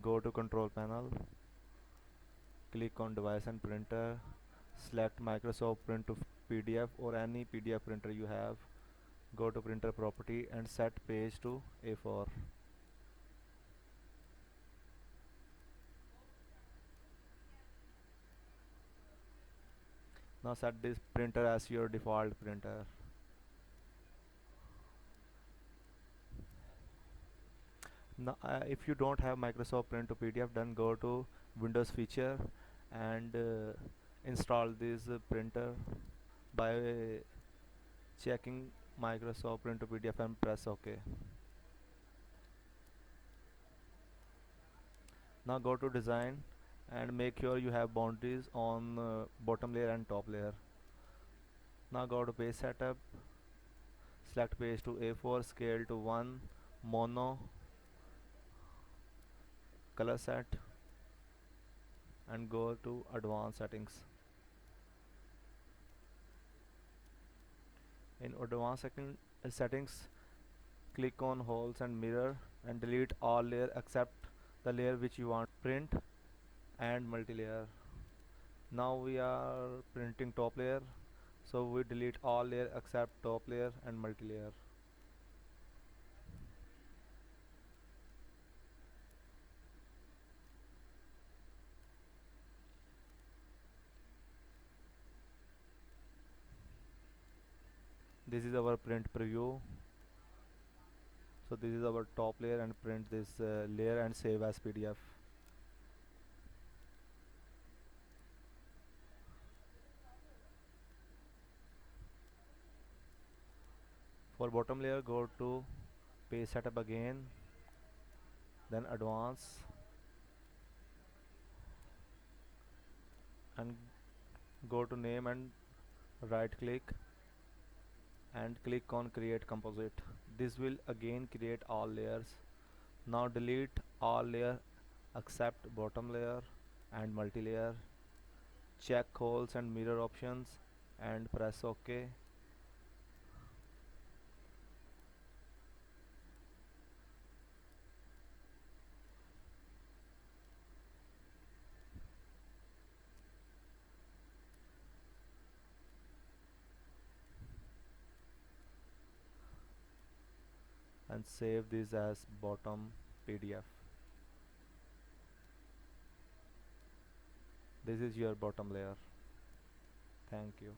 Go to control panel, click on device and printer, select Microsoft Print to PDF or any PDF printer you have. Go to printer property and set page to A4. Now set this printer as your default printer. Now if you don't have Microsoft Print to PDF, then go to Windows feature and install this printer by checking Microsoft Print to PDF and press OK. Now go to design and make sure you have boundaries on bottom layer and top layer. Now go to page setup, select page to A4, scale to 1, mono, color set, and go to advanced settings. In advanced settings, click on holes and mirror and delete all layer except the layer which you want print and multi-layer. Now we are printing top layer, so we delete all layer except top layer and multi-layer. This is our print preview. So this is our top layer, and print this layer and save as PDF. For bottom layer, go to page setup again, then advance, and go to name and right click and click on create composite. This will again create all layers. Now delete all layer except bottom layer and multi-layer. Check holes and mirror options and press OK. And save this as bottom PDF. This is your bottom layer. Thank you.